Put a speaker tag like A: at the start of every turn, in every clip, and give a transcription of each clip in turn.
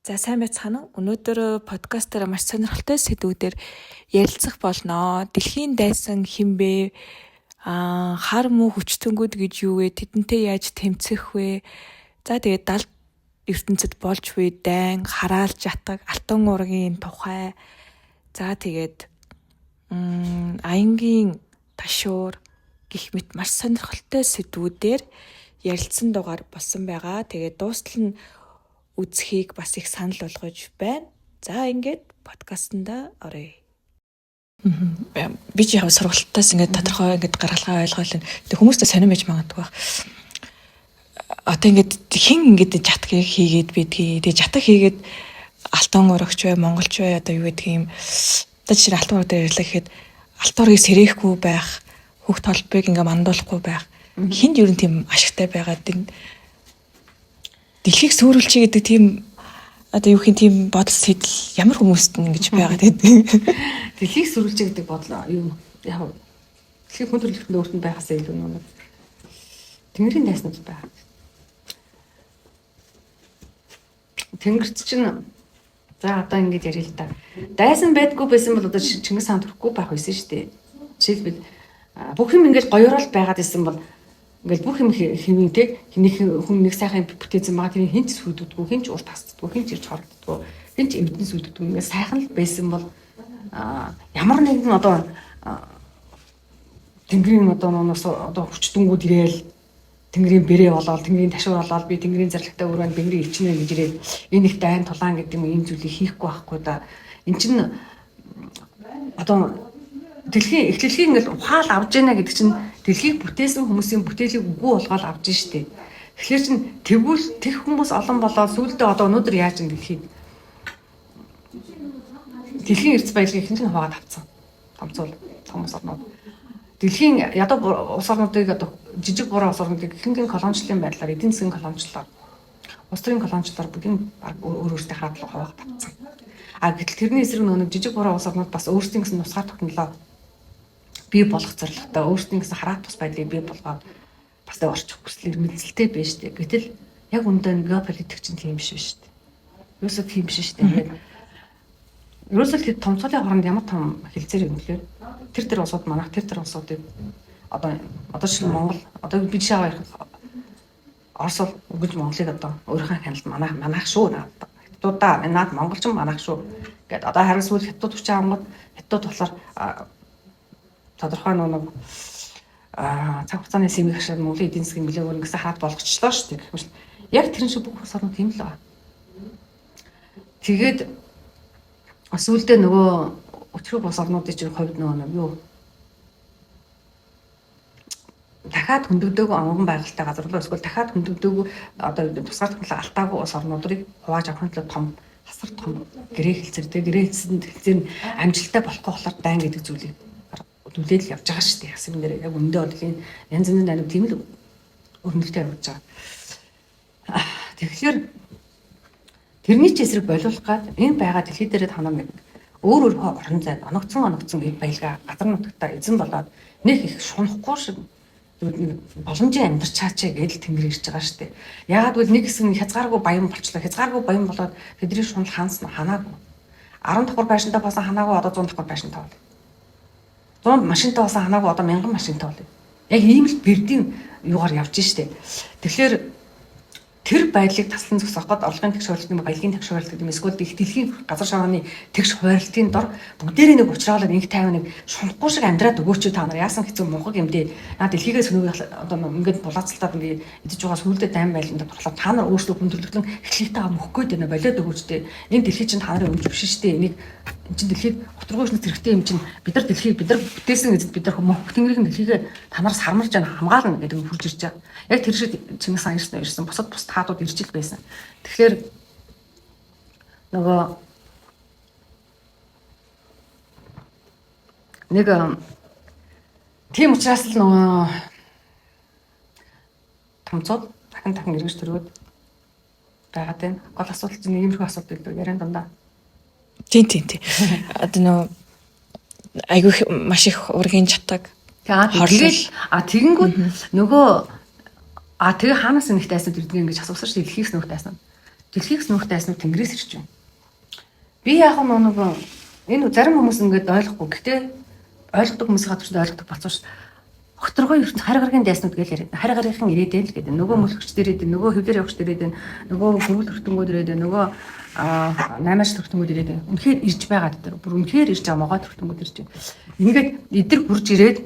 A: За сайн байцгаана уу. Өнөөдөр подкастаараа маш сонирхолтой сэдвүүдээр ярилцах болно. Дэлхийн дайсан хинбэ? Хар муу хүчтөнгүүд гэж юу вэ? Тэдэнтэй яаж тэмцэх вэ? За тэгээд далд ертөнцид болж буй дайн, хараалж ятдаг алтан уургийн тухай. За тэгээд аянгийн ташуур гэх мэт маш сонирхолтой сэдвүүдээр ярилцсан дугаар болсон байгаа. Тэгээд дуустал нь үзхийг бас их санал болгож байна. За ингээд подкастнда оръё. Би ч яг сургалтаас ингээд тодорхой ингээд гаргалгаа ойлгоол. Тэг хүмүүстээ сонирмж магадгүй. Одоо ингээд хин ингээд жатгийг хийгээд бидгийг. Тэг жатаг хийгээд алтан урагч бай, монголч бай одоо юу гэдэг юм. Одоо жишээ алтан ураг дээр ярьлаа гэхэд алтан ургийг сэрэхгүй байх, хүүхд толбыг ингээд мандуулахгүй байх. Хинд ер нь тийм ашигтай байгаад энэ дэлхийг сүрүүлчих гэдэг тийм одоо юу хин тийм бодол сэтэл ямар хүмүүст нь ингэж байгаад байдаг.
B: Дэлхийг сүрүүлчих гэдэг бодол юу яг дэлхийг хүн төрөлхтөнд өөртөө байхасаа илүү нэг тэнгэрийн дайснууд байгаа. Тэнгэрт чинь за одоо ингэж ярил л да. Дайсан байдгүй байсан бол одоо Чингис хаан төрөхгүй байх байсан шүү дээ. Жишээлбэл бүх юм ингэж гоёрол байгаад исэн бол ингээл бүх юм хэмнэтэй хүн нэг сайхан бүтээсэн байгаа тийм хинч сүддэггүй, хинч урт тасдаггүй, хинч ирж хорддаггүй, хинч эвдэн сүддэггүй ингээд сайхан л байсан бол ямар нэгэн одоо тэнгэрийн одоо хүчтэнгүүд ирээл тэнгэрийн бэрээ болоод тэнгэрийн ташуур болоод би тэнгэрийн зарлагтай өрөөнд тэнгэрийн элчнээ гэж ирээд энэ их дайн тулаан гэдэг юм ийм зүйлийг хийхгүй байхгүй да. Эн чинь одоо дэлхийн эхлэлхийг ингээл ухаал авж яана гэдэг чинь дэлхийг бүтээсэн хүмүүсийн бүтээлийг үгүй болгоод авж штэ. Тэгэхээр чин тэгвэл тех хүмүүс олон болоод сүүлдээ одоо өнөөдөр яаж юм дэлхийг дэлхийн эрдэс баялагийг хэн ч хуваад авцсан. Томцол хүмүүс орнууд. Дэлхийн ядуу улс орнуудыг одоо жижиг буруу улс орнуудыг ихэнх колоничлын байдлаар эдийн засгийн колоничлоор улс төрийн колоничлоор бүгд баг өөрөөсөө хараалга хуваад авцсан. Гэтэл тэрний эсрэг нэг жижиг буруу улс орнууд бас өөрсдийн гэсэн нусгаар тогтнолоо бий болох зорилготой өөрсдийн гэсэн хараат тус байдлыг бий болгоод бас орчих хүслээр мэдлэлтэй байж штэ. Гэтэл яг үндэ геополитик чинь тийм биш шүү дээ. Юусоо тийм биш шүү дээ. Ерөөсөө хэд томцоолын хооронд ямар том хилцээр юм бэлээ. Тэр улсууд манайх тэр улсуудыг одоо шиг Монгол одоо би жишээ авах Орос үгэж Монголыг одоо өөрийнхөө хяналт манайх шүү хятадуудаа наад монголчин манайх шүү гэд одоо харин сүүл хятадууд хүч авангууд хятадууд болохоор тодорхой нэг цаг хугацааны сэмийг хашаад Монголын эдийн засгийн нөлөө өөр ингэсэн хаат болгочлоо шүү дээ. Гэвч яг тэрэн шиг бүх улс орнууд тийм л байна. Тэгээд сүүлдээ нөгөө өчрөг улс орнуудын чинь хувьд нөгөө юу дахиад хөндөгдөөгүй анган байгальтай газар руу эсвэл дахиад хөндөгдөөгүй одоо тусгаар технологи алтаагүй улс орнуудыг хувааж авахын тулд том хасар том гэрээ хэлцэрдэг гэрээ хэлцэр нь амжилттай болохгүй болохоор дайн гэдэг зүйлийг үлээл явж байгаа шүү дээ. Ясны дээр яг өндөө одгийн янз бүрийн анив тийм л өрнөлтөй явж байгаа. Тэгэхээр тэрний ч эсрэг болиулах гад энэ байгаа дэлхий дээр танаа нэг өөр орон зайд оногцсон баялгаа газар нутагтаа эзэн болоод нэг их шунахгүй шиг боломжийн амьдарч чаачаа гэдэл тэнгэр ирж байгаа шүү дээ. Яагаад гэвэл нэг хэсэг нь хязгааргүй баян болчлоо. Хязгааргүй баян болоод тэдний шунал хаанс нь ханаагүй. 10 давхар байшинтай болсон ханаагүй одоо 100 давхар байшинтай бол. 100 машинтай болсон ханаагүй одоо 1000 машинтай бол. Яг ийм л бэрдийн юугаар явж штэ. Тэгэхээр тэр байдлыг таслан зогсооход орлогын тэгш хуваарлтын баялагын тэгш хуваарлт гэдэг юм. Эсвэл дэлхийн газар шавааны тэгш хуваарлтын дор бүгдээрээ нэг уулзраалаад нэг тайван нэг шунахгүй шиг амьдраад өгөөч та нар яасан хэцүү мунхаг юм дээ. Наад дэлхийгээс өнөөгөө одоо ингээд булаацалтаад ингээд идэж байгаа сүулдэ дайм байлганд турлаа та нар өөрсдөө хүн төрлөختөн эхлэлтэйгээ мөхөхгүй дээ болоод өгөөч дээ. Энэ дэлхий чинь та нарын өмч биш шүү дээ. Энийг чинь дэлхийг готргоочноос зэрэгтэй юм чинь бид нар дэлхийг бид нар бүтээсэн эзэд бид нар мөнх тэнгэрийн дэлхийг та нараас хармарч яана хамгаална гэдэг хурж ирж байгаа. Яг тэр шиг Чингис хаан ирсэн бусад хаадууд ирж ил байсан. Тэгэхээр нөгөө нэг тийм учраас л нөгөө томцоод дахин эргэж төрөөд байгаад байна. Гол асуудал чинь иймэрхүү асуудал гэдэг яриан дандаа.
A: Тийм. Одоо нөгөө айгүй маш их ургийн чатаг.
B: Тэгээд тэгэнгүүт нөгөө тэгээ хаанаас нэг тайсан төрдгийг ингэж асуусан шүү дээ. Дэлхийс нөх тайсан. Дэлхийгс нүүхтэй айсныг тэнгэрээс ирж байна. Би яг нэг энэ зарим хүмүүс ингээд ойлгохгүй. Гэтэ ойлгодог хүмүүсийн гадуур ойлгодог болцсон ш. Огторгой ертөнц харь гарагийн дайснууд гэж яриад. Харь гарагийн ирээдэл л гэдэг. Нөгөө мөлөгчд ирээд, нөгөө хөвдөр явагчд ирээд, нөгөө гөрүүл өртөнгүүд ирээд, нөгөө 8-аач өртөнгүүд ирээд. Үнэхээр ирж байгаа гэдэг. Бүр үнэхээр ирж байгаа могоо өртөнгүүд ирж байна. Ингээд эдгэр хурж ирээд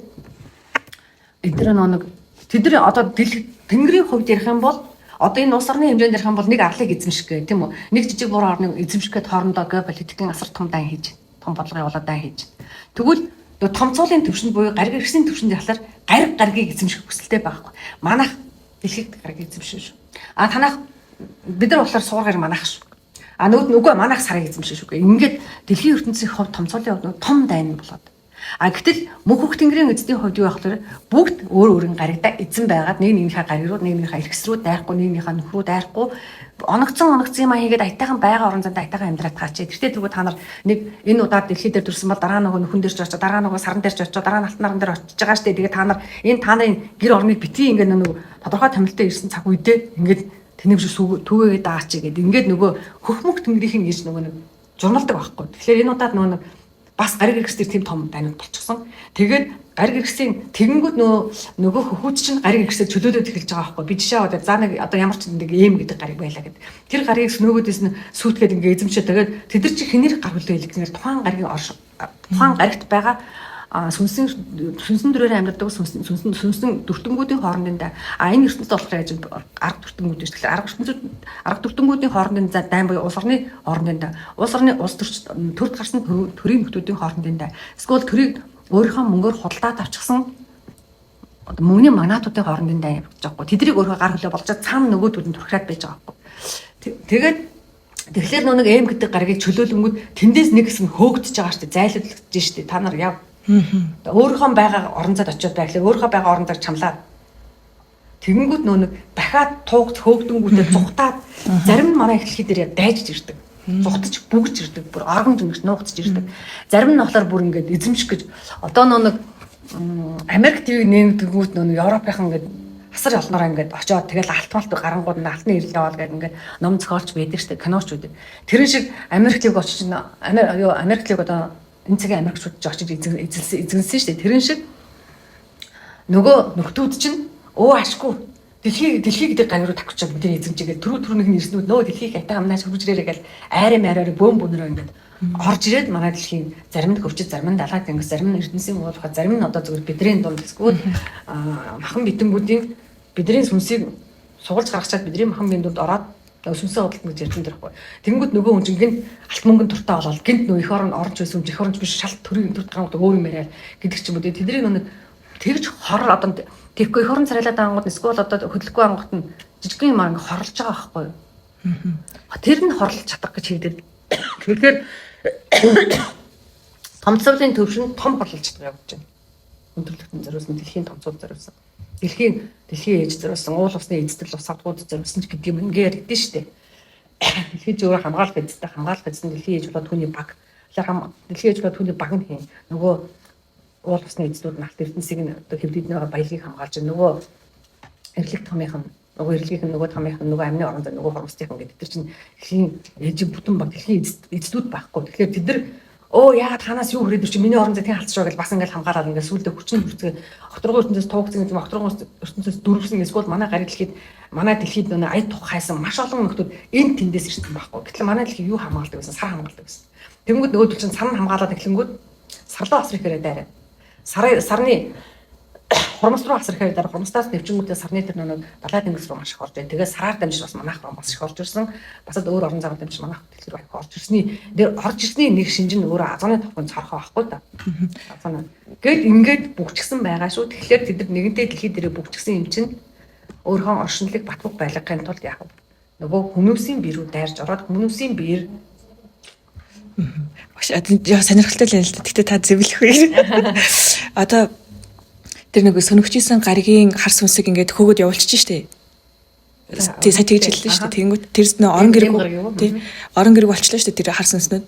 B: эдгээр нэг тэдний одоо тэнгэрийн хувьд ярих юм бол одоо энэ улс орны хэмжээнд ярих юм бол нэг арлыг эзэмших гэх тийм үү? Нэг жижиг буруу орныг эзэмшихэд хоорондоо геополитикийн асар том дан хийж, том бодлогын болоод дан хийж. Тэгвэл томцоолын төвшөнд буюу гариг иргэсийн төвшөнд ялахаар гаригийг эзэмших хүсэлтэй байхгүй. Манайх дэлхийд гаригийг эзэмшин шүү. Танах бид нар болохоор суургаар манайх шүү. Нөгөө манайх сарыг эзэмшин шүү. Ингээд дэлхийн ертөнцийн хувьд томцоолын хувьд том дайн болоод. Гэтэл мөнхөх тэнгэрийн эзний хувьд юу байхгүй бүгд өөр өөрийн гаригдаа эзэн байгаад нэгнийхээ гариг руу нэгнийхээ эргэс рүү дайрахгүй нэгнийхээ нөх рүү дайрахгүй оногцсон юм хийгээд аятайхан байга орон зайд аятайхан амьдраад таачаа. Тэртээ түрүү та нар нэг энэ удаад дэлхий дээр төрсөн бол дараа нөгөө нөхөн дээр ч очиж дараа нөгөө саран дээр ч очиж дараа нь алтан наран дээр очиж байгаа штэ. Тэгээ та нар энэ та нарын гэр орныг битгий ингээд нөгөө тодорхой томилттой ирсэн цаг үедээ ингээд тэнэмж түгээгээд даач гэдэг. Ингээд нөгөө хөхмөх тэнгэрийн гэж нөгөө нэг журналдаг байхгүй. Тэгэхээр энэ удаад нөгөө бас гариг иргэс дээр тийм том дайнууд болчихсон. Тэгээд гариг иргэсийн тэгэнгүүт нөгөө хөхүүч чинь гариг иргэсээр чөлөөлөд эхэлж байгаа байхгүй. Би жишээ аваад за нэг одоо ямар ч нэг эм гэдэг гариг байлаа гэдэг. Тэр гарыг нөгөөдөөс нь сүйтгэхэд ингээ эзэмшээ. Тэгээд тэд нар чи хэнийх гар хөлөө хэлгэнээр тухайн гаригт байгаа сүнсэн дөрөөр амьдардаг сүнсэн дүртэнгүүдийн хоорондын энэ ертөнцид болохоор яаж арга дүртэнгүүд биш. Тэгэхээр арга дүртэнгүүдийн хоорондын дайн буюу улс орны хоорондын улс орны улс төрд гарсан төрийн нөхдүүдийн хоорондын эсвэл төрийг өөрийнхөө мөнгөөр худалдаад авчихсан мөнгөний магнатуудын хоорондын дайн явж байгаа байхгүй. Тэднийг өөрийнхөө гар хөлөө болчоод цаана нөгөөдүүд нь турхираад байж байгаа байхгүй. Тэгээд тэгэхээр нэг эм гэдэг гарагийг чөлөөлөнгүүд тэндээс нэг хэсэг хөөгдөж байгаа шүү дээ. Зайлуулж шүү дээ. Та нар яв. Өөрийнхөө байгаа орон зайд очиод байглаа. Өөрийнхөө байгаа орон зайд чамлаад. Тэгэнгүүт нэг дахиад туугч хөөгдөнгүүтээ зүхтаад зарим нь манай эхлэхий дээр дайжж ирдэг. Зүхтаж бүгж ирдэг. Бүр оргон зөнгөж нуугдж ирдэг. Зарим нь болохоор бүр ингээд эзэмших гэж одоо нэг Америк ТV нэгдгүүт Европынхан ингээд асар олнороо ингээд очиод тэгэл алтмалт гарангууд нь алтны ирэл яваал гэдэг ингээд ном зохиолч байдаг шүү дээ. Киноч байдаг. Тэрэн шиг Америк ТV очиж Америк ТV одоо энэ цагийн Америкчууд очиж эзэнсэн шүү дээ. Тэрэн шиг нөгөө нөхдүүд чинь ашгүй дэлхий гэдэг гариг руу тавьчих бидний эзэмжигээ түрүүнийг нэрснүүд нөө дэлхийг атаа амнаас хөрвж ирээрээ гэл айраар бөөм бөнөрөө ингээд орж ирээд манай дэлхийн зарим нь хөвчөд зарим нь далайд ингээд зарим нь эрдэнэсийн уулах зарим нь одоо зөвхөн бидний дунд эсвэл махан бидэнгүүдийн бидний сүнсийг сугалж гаргачаад бидний махан бидэнд дунд ороод сүнсээ худалдан гэж ярьсан дэрхгүй. Тэнгүүд нөгөө хүн чинь гинт алт мөнгөнд туртаа болоод гинт нөгөө их орон орж байсан юм чих оронч биш шалт төрийн төрт гангууд өөр юм яриа гэдэг ч юм уу. Тэдний нэг тэгж хор одоо тэгэхгүй их орон царайлаад ангууд эсвэл одоо хөдөлгөөн ангууд нь жижигхэн юм ингээ хорлож байгаа байхгүй юу? Тэр нь хорлож чадах гэж хэлдэг. Тэгэхээр томцоолын төвшин том хорлож чадах явж байна. Өндөрлөгтөн зориулсан дэлхийн томцоол зориулсан. Дэлхийн ээж зориулсан уул усны эзэдэл ус авдгууд зориулсан ч гэдэг юм ингээ ярьдэн штэ. Дэлхийн зөвөр хамгаалах эзэн дэлхийн ээж болоод түүний баг. Дэлхийн ээж болоод түүний баг нь хийн. Нөгөө уул усны эзэдүүд нь алт эрдэнсийг нь одоо хэвлэднийхээ баялагийг хамгаалж нөгөө эрлэг томынхан нөгөө эрлэгийн нөгөө томынхан нөгөө амны орон зай нөгөө хормостынхан гэдэг тэр чинь дэлхийн ээж бүтэн баг дэлхийн эзэдүүд байхгүй. Тэгэхээр тэд нар яагаад танаас юу хүрээд чи миний орон зайг халтшаа гэж бас ингээл хамгаалаад ингээд сүулдэ хүчин хүрцгээ огторгоо ертөнцөөс туугцсан гэдэг огторгоо ертөнцөөс дөрвсөн эсвэл манай гариг дэлхийд манай дэлхийд нөө ая тух хайсан маш олон нөхдүүд энэ тэндээс ирсэн байхгүй. Гэтэл манай дэлхий юу хамгаалдаг гэсэн сар хамгаалдаг гэсэн. Тэнгүүд нөгөөдөл чинь сан хамгаалаад эхлэнгүүд сарлуу асар ихээр дайраа. Сарны хормос руу асар ихээр дараа хормостаас нэвчингүүдээ сарны тэр нөө далай тэнгис рүү маш их орж байна. Тэгээ сараар дамжиж бас манайх руу бас их орж ирсэн. Бас өөр орон зайд дамжиж манайх дэлхий рүү их орж ирсний дээр орж ирсний нэг шинж нь өөрөө азааны тохион цорхоо байхгүй да. Азаана. Гэт ингээд бүгчгсэн байгаа шүү. Тэгэхээр тэд нэгэнтээ дэлхий дээр бүгчгсэн юм чинь өөрийнхөө оршинлыг батбуг байлгахын тулд яг нөгөө хүмүүсийн биер рүү дайрж ороод хүмүүсийн биер
A: сонирхолтой л юм л да. Гэтэ та зөвлөх үе. Одоо тэр нэг сөнөгчсэн гаригийн хар сүнсийг ингээд хөөгд явуулчих штэ. Тий сая тэгж хэллээ штэ. Тэнгүүт тэрс нөө орон гэрэг тий орон гэрэг болчлоо штэ тэр хар сүнснүүд.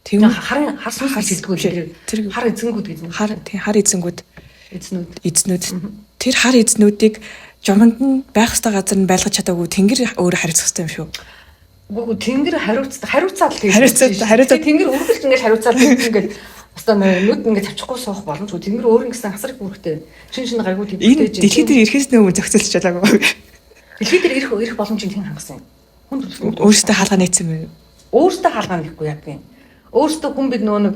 B: Тэгвэл хар сүнс хэлдэггүй тэр хар эзэнгүүд гэдэг.
A: Хар эзнүүд. Тэр хар эзнүүдийг жомонд нь байх ёстой газар нь байлгаж чадаагүй тэнгэр өөр харилцах хэрэгтэй юм шүү.
B: Үгүй тэнгэр хариуцаад л
A: Хариуцаад.
B: тэнгэр үргэлж ингэж хариуцаад ингэж одоо нүд ингэж тавчихгүй суух боломжгүй. Тэнгэр өөр ингэсэн хасрах бүрхтэй шин гаргууд
A: энэ дэлхий дээр ирэхээс нөө зохицолч чадаагүй.
B: Дэлхий дээр ирэх боломжийг хэн хангасан юм? Хүн төрөлхтөн
A: Өөрөөсөө хаалгаа нээсэн юм.
B: өөртөө хаалгаа нэхгүй яг юм. Өөртөө хүн бид нөө нэг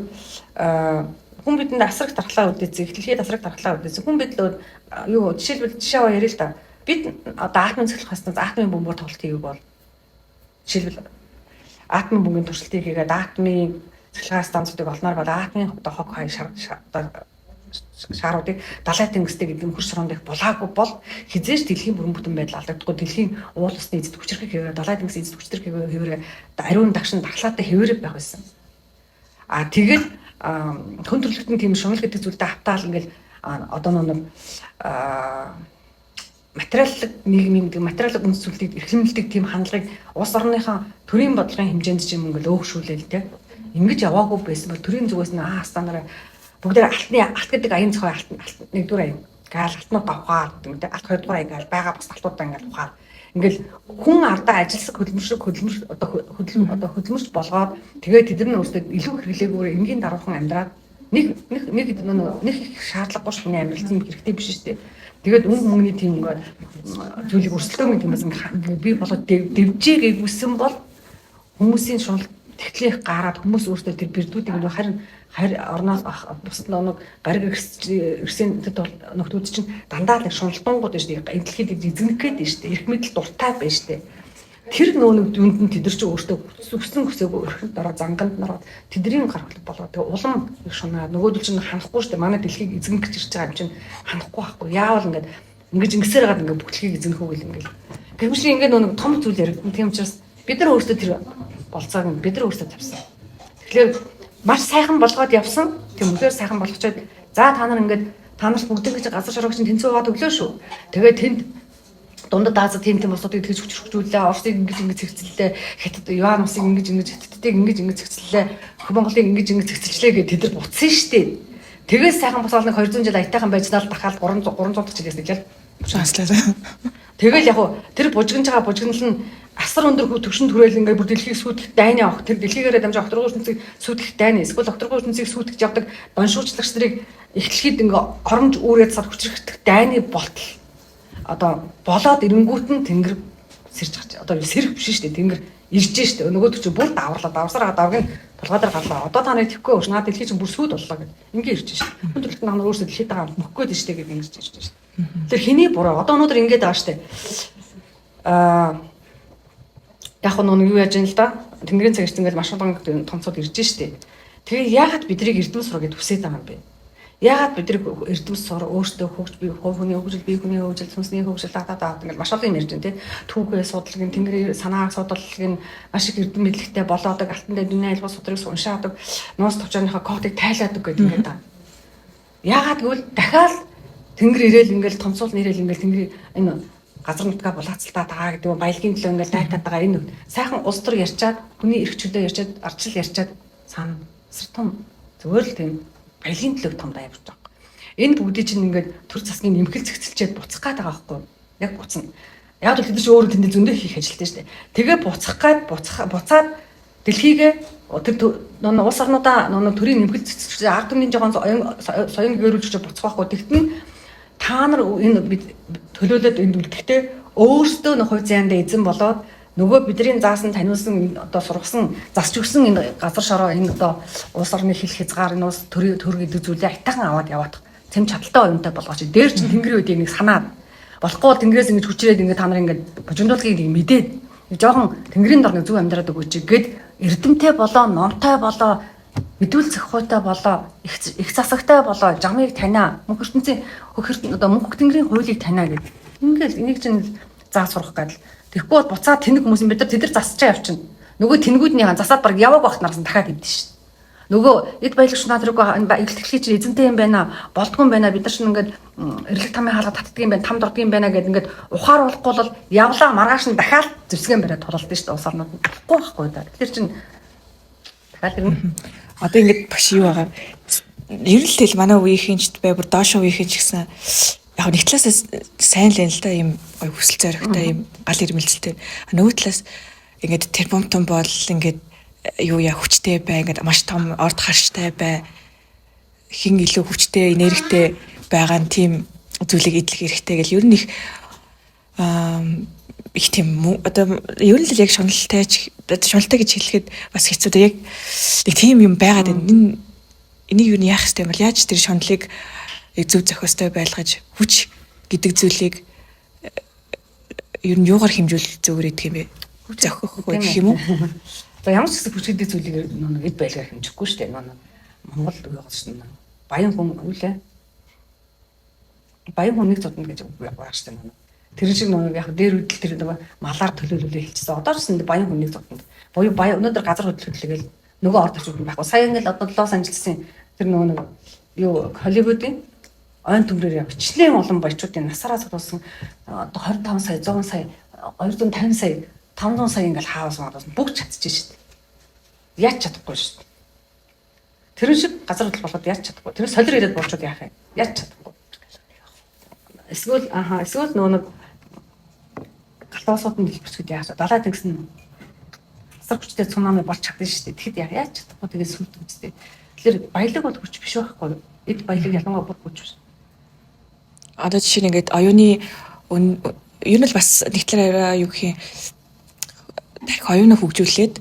B: хүн бидэнд асрах дархлаа үдээсэн, эхлэхэд асрах дархлаа үдээсэн. Хүн бид л юу жишээ аваа ярил л та. Бид одоо атомын цэглэх хаснаас атомын бөмбөр тоглолт хийв бол жишээлбэл атомын бөмбөгийн туршилтыг хийгээд атомын цэглэх станцуудыг олноор бол атомын одоо хог хай шааруудыг далайн тэнгистэй гэдэг хөрш соронд их булаагүй бол хизээж дэлхийн бүрэн бүтэн байдал алдагдахгүй дэлхийн уул усны эзэд хүчрэх хэвээр далайн тэнгисийн эзэд хүчрэх хэвээр ариун дагшин дархлаатай хэвээр байх байсан. Тэгээд хүн төрөлхтөн тийм шунал гэдэг зүйлдээ автаал ингээл одоо нэг материалын нийгмийн материалын үндэс зүйлийг эрхлэмэлдэг тийм хандлагыг улс орныхаа төрийн бодлогын хэмжээнд ч юм ингээл өөгшүүлээл тэ. Ингэж яваагүй байсан бол төрийн зүгээс нь стандараа бүгд алт гэдэг аян зохио алт нэгдүгээр аян гаал алтнууд авахаар гэдэг тэ. Алт хоёрдугаар аян гаал байгаа бас алтуудаа ингээл ухаар ингээл хүн ардаа ажилсаг хөдөлмөрч болгоод тэгээд тэд нар өөрсдөө илүү хэрэглээгүүр энгийн даруухан амьдраад нэг шаардлагагүй шахны амьдралын хэрэгтэй биш шүү дээ. Тэгээд мөнгөний тийм зүйлийг өрсөлдөөн гэдэг юм би болоод дэвжээ гэвсэн бол хүмүүсийн шунал тэглэх гараад хүмүүс өөрсдөө тэр бэрдүүдийг харин орноос бусад нэг гариг ирсэн нөхдүүд чинь дандаа л шуналтангууд байна шүү дээ. Энэ дэлхийд эзэгнэх гээд байна шүү дээ. Ирэх мэдэл дуртай байна шүү дээ. Тэр нөөник дүнд нь тэд нар чинь өөрсдөө өсөөгөө өрхөнд ороо занганд нараад тэдний гаргалт болоо. Тэгээ улам их шунаа нөгөөдөл чинь ханахгүй шүү дээ. Манай дэлхийг эзэгнэх гэж ирж байгаа юм чинь ханахгүй байхгүй. Яавал ингэж ингэсээр хагаад ингээд бүтлгийг эзэнэх үү гэл ингээд. Тэгвшли ингээд нэг том зүйл яригдсан. Тийм учраас бид нар өөрсдөө тэр болцоог нь бид нар өөрсдөө тавьсан. Тэгэхээр маш сайхан болгоод явсан. Тэмүүлээр сайхан болгочоод за та нар ингээд та нарт бүгд ингэж газар шорогч тэнцүү аваад өглөө шүү. Тэгээд тэнд дундад Азад тийм улсуудыг тэгж хүчрхжүүлээ. Оросыг ингэж цэгцэллээ. Хятад Юан усыг ингэж Хятадыг ингэж цэгцэллээ. Монголыг ингэж цэгцэлжлээ гэдэг тэд нар буцсан шүү дээ. Тэгээс сайхан босоод нэг 200 жил аятайхан байжнаа л дахиад 300 жилээс нэглээ.
A: Шанслаа.
B: Тэгэл яг тэр бужигнж байгаа бужигнал нь асар өндөр төвшин түрэл ингээд бүр дэлхийг сүйтгэх дайны авах тэр дэлхийгээрээ дамжаа окторгоо ертөнцийг сүйтгэх дайны эсвэл окторгоо ертөнцийг сүйтгэж явдаг баншуурчлагч нарыг эхлэхэд ингээд хоромж үүрээд сар хүчрэх дайны болтол одоо болоод ирэнгүүт нь тэнгэр сэрж гарч одоо сэрэх биш шүү дээ тэнгэр ирж штэ нөгөөдөг чи бүр даварлаа давсараа давгийн толгой дээр гарлаа одоо та нарыг тэхгүй ууш наад дэлхий чинь бүр сүд боллоо гэд ингээд ирж штэ хүн төрөлт нар өөрсдөө дэлхийд байгаа мөхөх гээд штэ гэд ингэж ирж штэ тэр хэний буруу одоо өнөөдөр ингээд байгаа штэ яг нэг юу яаж юм л да тэнгэрийн цагт ингээд маш олон томцоод ирж штэ тэгээ яагаад бидрийг эрдэм сурах гэд хүсэж байгаа юм бэ яагаад бидрийг эрдэм сур өөртөө хөгж бие хүний хөгжил бие хүний хөгжил сүнсний хөгжил даа ингээд маш олон юм ярьж байна те түүхээ судалгын тэнгэрийн санааг судалгын маш их эрдэм мэдлэгтэй болоодаг алтан дээр дүнээ айлгуу судрыг уншаадаг нуус товчооныхоо кодыг тайлаадаг гэдэг ингээд да яагаад гэвэл дахиад тэнгэр ирээл ингээд томцуул нэрэл ингээд тэнгэрийн энэ газар нутгаа булаацалтаа таа гэдэг нь баялагын төлөө ингээд тайтаад байгаа энэ сайхан улс төр ярьчаад хүний эрх чөлөө ярьчаад ардчил ярьчаад цаана сар том зүгээр л тийм баялагын төлөө том даа явж байгаа. Энэ бүгдийг чинь ингээд төр засгийн нэмхэл зэгцэлчээд буцах гээд байгаа байхгүй яг буцна. Яг л тэд чинь өөрөө тэндээ зөндөө хийх ажилтай шүү дээ. Тэгээ буцаад дэлхийгээ тэр улс орнуудаа төрийн нэмхэл зэгцэлчээ ард түмний жоохон соён гэрүүлж буцах байхгүй. Тэгтэн та нар энэ төлөөлөд энд үлдэхдээ өөрсдөө нэг хувь заяандаа эзэн болоод нөгөө бидний заасан таниулсан одоо сургасан засч өгсөн энэ газар шороо энэ одоо улс орны хил хязгаар энэ ус төр гэдэг зүйлээ айтайхан аваад яваадах цэм чадaltaй оюунтай болгооч. Дээр чинь тэнгэрийн үеийг нэг санаад болохгүй бол тэнгэрээс ингэж хүчрээд ингэ та нар ингэ бужигдуулгыг нэг мэдээд жоохон тэнгэрийн дор нэг зүг амьдраад өгөөч гэд эрдэмтэй болоо номтой болоо мэдүүл зохиотой болоо их засагтай болоо жамыг танаа мөнх ертөнцийн одоо мөнх тэнгэрийн хуулийг танаа гэд ингээл энийг чинь заа сурах гал тэгэхгүй бол буцаад тэнэг хүмүүс бид нар тэд нар засчаа явчихна нөгөө тэнгүүднийхаа засаад баг яваг багт нараас дахиад ивдэн шин нөгөө эд баялагч надрыг эхлэлтгий чинь эзэнтэй юм байна болдгоо юм байна бид нар чинь ингээд эрлэг тамын хаалга татдаг юм байна там дурдаг юм байна гэд ингээд ухааруулахгүй бол явлаа маргааш нь дахиад зэвсгэн бариад тулалдсан шүү дээ улс орнууд болохгүй байхгүй да тэгэхээр чинь дахиад
A: одоо ингээд багш юу байгаа ер нь л манай үеийнхэн ч бай бүр доошоо үеийнхэн ч гэсэн яг нэг талаас сайн л юм л да ийм гой хүсэл зоригтой ийм гал ирмэлцэлтэй нөгөө талаас ингээд тэр бомтон бол ингээд юу яа хүчтэй бай, ингээд маш том орд харштай бай. Хин илүү хүчтэй, энергитэй байгаа нь тийм зүйлийг идэх хэрэгтэй гэл ер нь их тийм одоо ер нь л яг шуналтай гэж хэлэхэд бас хэцүү дээ. Яг нэг тийм юм байгаад байна. Энийг юу яах ёстой юм бол яаж тэр шуналыг зөв зохиостой байлгаж хүч гэдэг зүйлийг ер нь юугаар хэмжүүл зөвөр идэх юм бэ? Зохих гэх юм уу?
B: За ямар ч хэсэг хүч гэдэг зүйлийг нэг эд байлгаар хэмжихгүй шүү дээ. Монгол үеигээс шүү дээ. Баян хүн үлээ. Баян хүнийг зодно гэж байгаа шүү дээ. Тэр шиг нэг яг дээр үдэл тэр нэг малаар төлөөлүүлээ хэлчихсэн. Одоо ч баян хүнийг зодно. Буюу баян өнөөдөр газар хөдлөлтөлгээл нөгөө орд орчууд байхгүй. Сая ингээл одоо Лос Анжелесын тэр нөгөө нэг юу Холливуудын ойн төмрээр бичлэн олон баячуудын насаараа цуглуулсан одоо 25 сая, 100 сая, 250 сая, 500 сая ингээл хаавс модоос бүгд чадчихжээ шүү дээ. Яаж чадахгүй шүү дээ. Тэр шиг газар хөдлөл болоход яаж чадахгүй. Тэр солир ирээд болчод яах юм? Яаж чадахгүй. Эсвэл нөгөө нэг галуусууд нь хэлбэрчүүд яах вэ? Далай тэнгисэн асар хүчтэй цунами болж чадна шүү дээ. Тэгэхэд яаж чадахгүй тэгээд сүлд үстэй. Тэгэхээр баялаг бол хүч биш байхгүй юу? Эд баялаг ялангуяа бүр хүч биш.
A: Одоо жишээ нь ингээд оюуны ер нь л бас нэгтлэр юу гэх юм дахь оюунаа хөгжүүлээд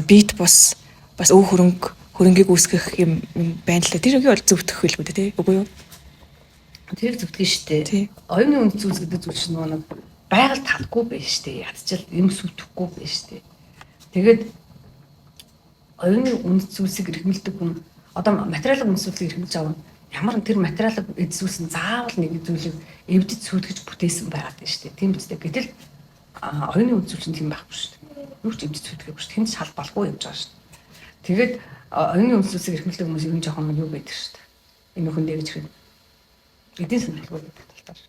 A: бит бас өв хөрөнгийг үүсгэх юм байна л да. Тэр үгүй бол зөвтгөх хэлбүү дээ, үгүй юу?
B: Тэр зөвтгөн шүү дээ. Оюуны үндэс зүйлс гэдэг зүйл чинь нэг байгаль талахгүй байж шүү дээ. Ядчил юм сүлдэхгүй байж шүү дээ. Тэгээд оюуны үндэс зүйлсийг эрхэмлдэг хүн одоо материалын үндэс зүйлсийг эрхэмлж авах ямар тэр материалын эд зүйлс нь заавал нэг зүйлийг эвдэд сүйтгэж бүтээсэн байгаад байна шүү дээ. Тийм биз дээ. Гэтэл оюуны үндэс зүйл чинь тийм байхгүй шүү дээ. Юу ч эвдэд сүйтгэхгүй шүү дээ. Тэнд шал балгүй явж байгаа шүү дээ. Тэгээд оюуны үндэс зүйлсийг эрхэмлдэг хүмүүс юм жоохон юу байдаг шүү дээ. Энэ хүн дээр гэж хэлдэг. Эдийн саналгүй гэдэг талаар.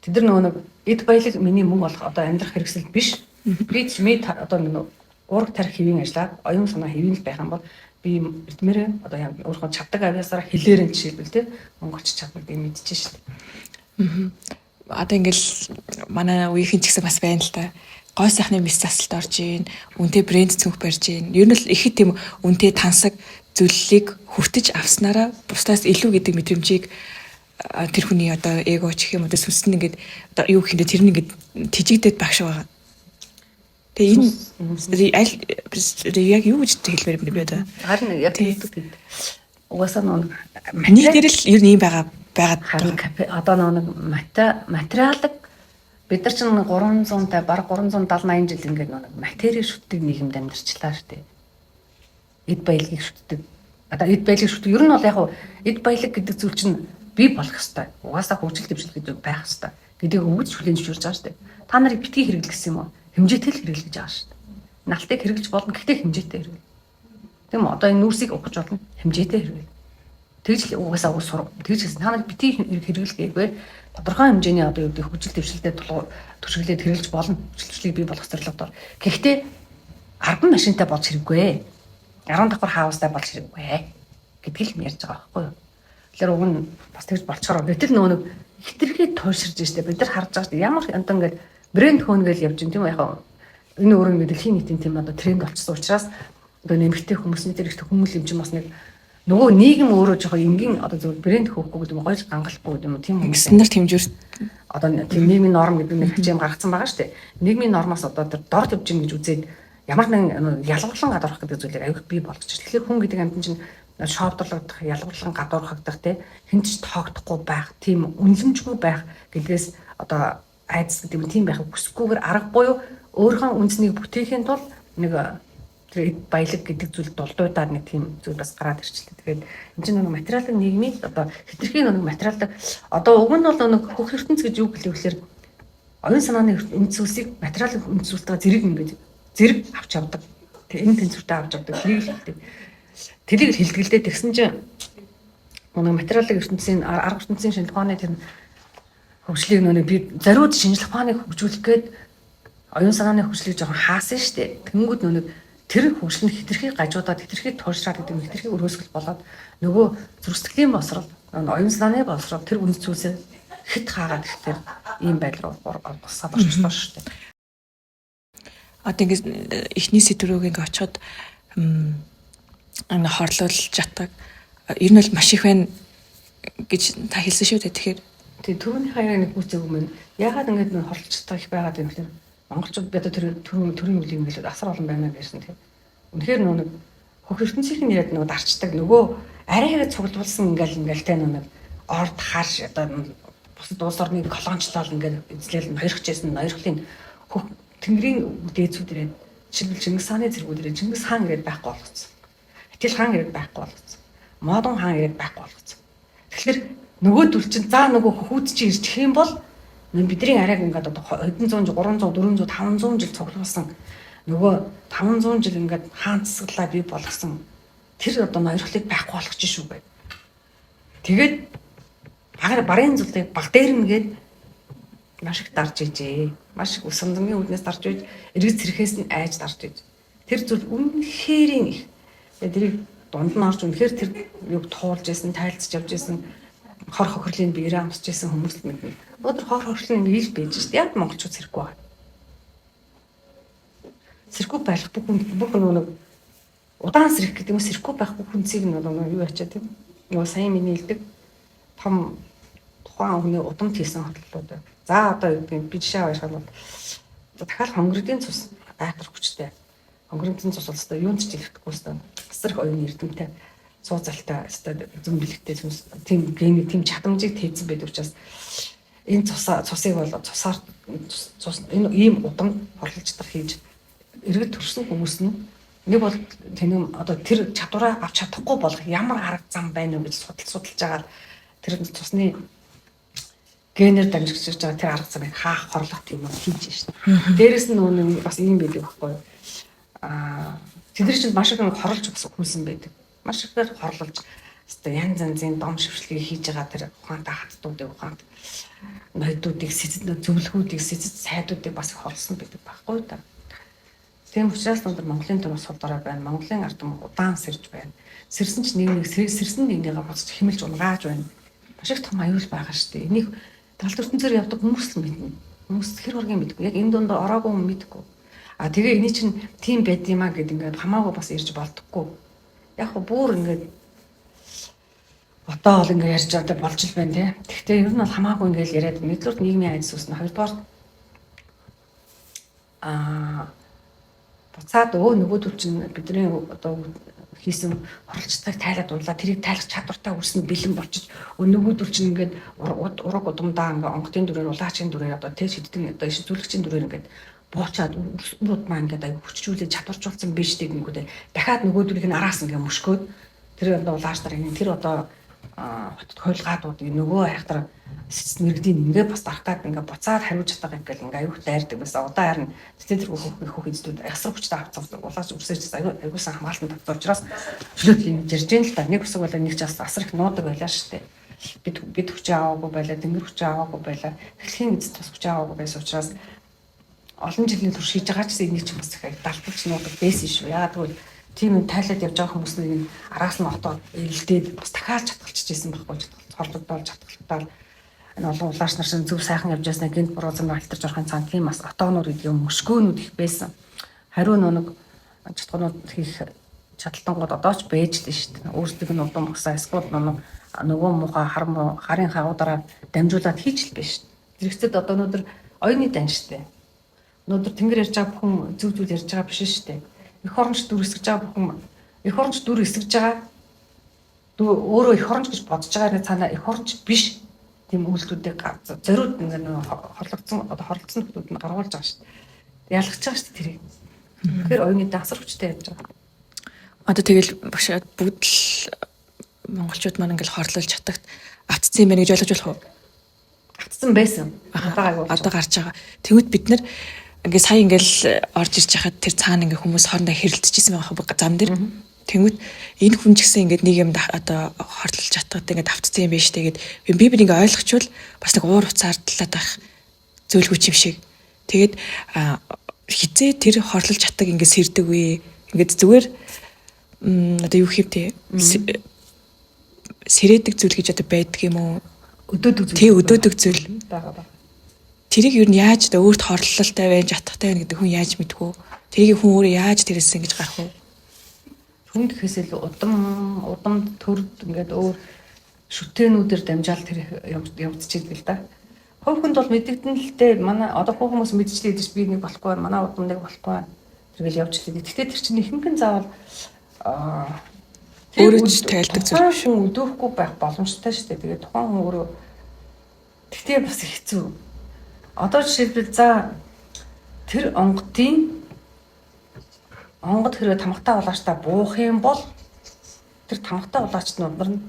B: Тэд нар нөгөө эд баялаг миний мөнгө олох одоо амьдрах хэрэгсэл биш. Би одоо нэг уурах тарих хэвийн ажиллаад оюун санаа хэвийн л байх юм бол би эрдмээрээ одоо өөрийнхөө чаддаг авьяасаараа хэлээрэн жишээлбэл те мөнгө олчих чадвар би мэдчихэж шүү дээ.
A: Одоо ингээл манай үеийнхэн ч гэсэн бас байна л та. Гой сайхны мис засалт орж ийн, үнэтэй брэнд цүнх барьж ийн. Ер нь л ихэд тийм үнэтэй тансаг зүйллийг хүртэж авснараа бусдаас илүү гэдэг мэдрэмжийг тэр хүний одоо эго ч гэх юм одоо сүнс нь ингээд одоо юу гэх юм бэ тэр нь ингээд тижигдээд багш байгаа. Тэгээ энэ яг юу гэж хэлмээр юм бэ одоо?
B: Харин яг гэдэг. Угаасаа
A: нэг дээр л ер нь юм байгаад
B: одоо нэг материалыг бид нар чинь 300-тай бараг 370-80 жил ингээд нэг материал шүтдэг нийгэмд амьдарчлаа шүү дээ. Эд баялагийг шүтдэг. Одоо эд баялагийг шүтдэг. Ер нь бол яг эд баялаг гэдэг зүйл чинь бий болох ёстой. Угаасаа хөгжил дэвшил гэдэг байх ёстой. Гэдгийг өвөж хүлээн зөвшөөрж байгаа шүү дээ. Та нарыг битгий хэрэглэсэн юм уу? Хэмжээтэй л хэрэглэж байгаа шүү дээ. Налтыг хэрэглэж болно гэхдээ хэмжээтэй хэрэглэ. Тийм үү? Одоо энэ нүрсийг ухаж болно хэмжээтэй хэрэглэ. Тэгж л угаасаа уус сур. Тэгж гэсэн та нарыг битгий хэрэглэгээгүй тодорхой хэмжээний одоо юу гэдэг хөгжил дэвшилтэд түшиглээд хэрэглэж болно. Хөгжлийг бий болгох зорилгоор. Гэхдээ 10 машинтай болж хэрэггүй. 10 давхар хаустай болж хэрэггүй гэдгийг л ярьж байгаа байхгүй юу? Тэгэхээр уг нь бас тэгж болцохоор гэтэл нөгөө хитрхээ туйлширж штэ бид нар харж байгаа штэ ямар одоо ингээд брэнд хөөнгөл явж юм тийм үү яг энэ өөрөө ингээд дэлхийн нийтийн тийм одоо тренд болчихсон учраас одоо нэмэгтэй хүмүүсний тэр их хүмүүс юм чинь бас нэг нөгөө нийгэм өөрөө жоохон энгийн одоо зөв брэнд хөөхгүй гэдэг юм гойж гангалахгүй гэдэг юм тийм хүмүүс
A: стандарт хэмжүүр
B: одоо тийм нийгмийн норм гэдэг нэг хэмжээ гаргацсан байгаа штэ нийгмийн нормоос одоо тэр дор тавьж гин гэж үзээд ямар нэгэн ялгарлан гадуурх гэдэг зүйлийг аюул бий болгочих. Тэгэхээр хүн гэдэг амьтан чинь шоовдрлогдох, ялгарлан гадуурхагдах те хинч тоогдохгүй байх, тийм үнэлэмжгүй байх гэдгээс одоо айдас гэдэг нь тийм байхыг хүсэхгүйгээр арга буюу өөрийнхөө үнцнийг бүтээхийн тулд нэг тэр баялаг гэдэг зүйл дулдуудаад нэг тийм зүйл бас гараад ирчихлээ. Тэгээд энэ чинь нэг материалын нийгмийн одоо хитрхийн нэг материалдаг одоо уг нь бол нэг хөх ертөнц гэж юу гэлэвхлээр оюун санааны үндэс зүйлсийг материалын үндэс зүйлтэйгээ зэрэг авч явдаг. Тэг энэ тэнцвэртэй авч явдаг. Тэрийг хэлтгэлдээ тэгсэн чинь нэг материалын ертөнцийн арга ертөнцийн шинжилгээ ухааны тэр хөгжлийг би зориуд шинжилгээ ухааныг хөгжүүлэх гээд оюун санааны хөгжлийг жоохон хаасан штэ. Тэнгүүд тэр хөгжил нь хитрхи гажуудаад хитрхи туушраад гэдэг нь хитрхи өрөөсгөл болоод нөгөө зөрсдөглийн босрол оюун санааны босрол тэр үнэт зүйлсээ хит хаагаад ихтэй ийм байдал руу орсоо болчихлоо штэ.
A: Одоо ингээд эхний сэдврүүг ингээд очиход хорлуулж ятдаг. Ер нь бол маш их байна гэж та хэлсэн шүү дээ. Тэгэхээр
B: Тэгээ түрүүний хаяа нэг үүсэг юм. Ягаад ингэж нэг хорлцдог их байгаад юм бэ? Монголчууд бид төрийн үеийн ингээд асар олон байна гэсэн тийм. Үнэхээр нэг хөх ертөнцийн яриад нэг дарчдаг нөгөө арайгаа цуглуулсан ингээл тэ нэг орд харш одоо бусад улс орны колоничлол ингээд эзлээл ноёрхожсэн ноёрхлын хөх тэнгэрийн дээдсүүд ирээд Чингис хааны зэргүүд ирээд Чингис хаан ирээд байхгүй болгоцсон. Атил хаан ирээд байхгүй болгоцсон. Модон хаан ирээд байхгүй болгоцсон. Тэгэхээр нөгөө төл чинь заа нөгөө хөхүүд чинь ирж их юм бол бидний арайг ингээд одоо хэдэн зуун жил 300 400 500 жил цуглуулсан нөгөө 500 жил ингээд хаан засаглаа бий болгосон тэр одоо ноёрхлыг байхгүй болгож шүү бай. Тэгээд барын зүйлийг баг дээрнгээд маш их дарж ижээ. Маш их усамдгийн үднээс дарж иж, эргэц зэрхээс нь айж дарж иж. Тэр зүйл үнэхээр их. Тэрийг дунд нь орж үнэхээр тэр юг туулж исэн, тайлцж явж исэн, хор хохирлын биерээ амсч исэн хүмүүс л мэднэ. Өдөр хор хохирлын биер байж шээ. Яг монголчууд зэрэг байгаа. Сэрхүү байх бүх нэг удаан сэрх гэдэг юм сэрхүү байх бүх хүнсийг нь юу ячаа тийм. Нөгөө сайн миний хэлдэг том тухайн хүний удамд хийсэн хотлолууд байна. За одоо би жишээ авах юм бол дахиад хонгордын цус айхтар хүчтэй. Хонгордын цус бол өстой юунд ч хэлэхгүй өстой. Асар их оюун эрдэмтэй сууцалтай өстой зөв бэлэгтэй цус тийм гений тийм чадамжийг тээсэн байдаг учраас энэ цусыг бол цусаар энэ ийм удам хорлолцдог хийж эргэж төрсэн хүмүүс нь нэг бол тэнэм одоо тэр чадвараа авч чадахгүй болох ямар арга зам байна вэ гэж судалж байгаа тэр цусны генер дамжигч байгаа тэр арга замыг хаах хорлох юм хийж шээ. Дээрэс нь нүүн бас ийм байдаг байхгүй юу? Тэд нар чинь маш их хорлож хүсэн байдаг. Маш их хорлолж одоо янз янзын дом шившлгийг хийж байгаа тэр ухаантай хаттуудыг ухаанд ноёдуудыг зөвлөгүүдийг сайдуудыг бас их хорлсон байдаг байхгүй юу та. Тийм учраас өндөр Монголын төв сулдараа байна. Монголын ард түмэн удаан сэрж байна. Сэрсэн ч нэг сэрсэн нэгнийгээ боцож химэлж унгааж байна. Маш их том аюул байгаа шүү дээ. Энийг талд ертөнцөөр явдаг хүмүүс л мэднэ. Хүмүүс хэр ургийн мэдгүй. Яг энэ дунд ороогүй хүн мэдгүй. Тэгээ эний чинь тийм байд юм а гэд ингээд хамаагүй бас ирж болдоггүй. Яг хөө бүр ингээд одоо бол ингээд ярьж байгаа болж л байна тий. Гэхдээ ер нь бол хамаагүй ингээд яриад нэгдүгээр нийгмийн айдас үүснэ. Хоёрдугаар буцаад нөгөө төл чинь бидний одоо хийсэн хорлцдаг тайлаад унлаа тэрийг тайлах чадвартай үрсэн бэлэн болчих нөгөө төл чинь ингээд ураг удамдаа ингээд онготын дүрээр улаачийн дүрээр одоо тэр шиддэг одоо шидүүлэгчийн дүрээр ингээд буучаад урууд маа ингээд аяг хүчжүүлээд чадваржуулсан биш тэгэнгүүтээ дахиад нөгөө дүрийг нь араас ингээд мөшгөөд тэр одоо улааш дараа тэр одоо хотод хойлгаадуудыг нөгөө хайхтар нэрдийн ингээ бас дарахтаад ингээ буцаад хариуж чаддаг ингээл ингээ аюух дайрдаг байсан. Одоо харин тэтгэл хөх эзлүүд асар хүчтэй авцсан улаас үрсэж аюусан хамгаалтанд татсан учраас чөлөөт юм ярьж гэн л та. Нэг үсэг болоо нэг ч асар их нуудаг байлаа шүү дээ. Бид хүч аваагүй байлаа, тэнгэр хүч аваагүй байлаа. Эхлэхийн эзэд бас хүч аваагүй байсан учраас олон жилийн турш хийж байгаа ч энийг ч бас их далбалж нуудаг байсан шүү. Яагаад гэвэл тийм юм тайлаад явж байгаа хүмүүсийн араас нь отоод илдээд бас дахиад чатгалчж исэн байхгүй хорлогдоод чатгалтаар энэ олон улааш нар шиг зөв сайхан явж байснаа гинт буруу зам алтарч орохын цаана тийм бас отоонууд гэдэг юм мөшгөөнүүд их байсан. Хариу нэг чатганууд хийх чадалтангууд одоо ч байж л шүү дээ. Өөрсдөө нь удам багсаа эсвэл нөгөө муухай харын хаагуудаараа дамжуулаад хийж л биш. Зэрэгцэд одоо өнөөдөр оюуны дан шүү дээ. Өнөөдөр тэнгэр ярьж байгаа бүхэн зөв зүйл ярьж байгаа биш шүү дээ. Эх оронч дүр эсгэж байгаа бүхэн эх оронч дүр эсгэж байгаа өөрөө эх оронч гэж бодож байгаа цаанаа эх оронч биш тийм үйлдэлүүдийг зориуд ингээ хорлогдсон одоо хорлцсон хүмүүс нь гаргуулж байгаа шүү дээ. Ялгаж байгаа шүү дээ тэрийг. Тэгэхээр оюуны дасар хүчтэй явж байгаа.
A: Одоо тэгэл багш бүгд л монголчууд маань ингээл хорлуулж чадагт автцсан юм байна гэж ойлгож болох уу?
B: Автцсан байсан.
A: Одоо гарч байгаа. Тэгвэл бид нар ингээ сая ингээл орж ирж хахад тэр цаана ингээ хүмүүс хоорондоо хэрэлдчихсэн байгаа зам дээр. Тэнгүүд энэ хүн ч гэсэн ингээд нэг юм одоо хорлолж чаддаг ингээд автцсан юм биш тэгээд би ингээ ойлгочвол бас нэг уур уцаар талаад байх зөвлөгөөч юм шиг. Тэгээд хизээ тэр хорлолж чаддаг ингээд сэрдэг үе ингээд зүгээр одоо юу хийвтэй сэрээдэг зүйл гэж одоо байдаг юм уу?
B: Өдөөдөг зүйл.
A: Тий өдөөдөг зүйл.
B: Бага.
A: Тэрийг юу нь яаж өөрт хорлолтой байж чадахтай байна гэдэг хүн яаж мэдгүй. Тэрийг хүн өөрөө яаж тэрээс ингэж гарах вэ?
B: Хүн гэхээсээ л удам төрд ингээд өөр шүтэнүүдээр дамжаал тэр явагдчихийдэл да. Хувь хүнд бол мэдэгдэн л дээ манай одоо бүх хүмүүс мэдчихлээ гэж би нэг болохгүй байна. Манай удам нэг болохгүй байна. Тэргээл явж ирлээ. Гэхдээ тэр чинь ихэнхэн заавал
A: өөрөө ч тайлдаг зүйл биш.
B: Хүн өдөөхгүй байх боломжтой шүү дээ. Тэгээд тухайн хүн өөрөө тэгтээ бас хэцүү. Одоо жишээлбэл за тэр онгод хэрэг тамгатай улаачтай буух юм бол тэр тамгатай улаачт нудар нь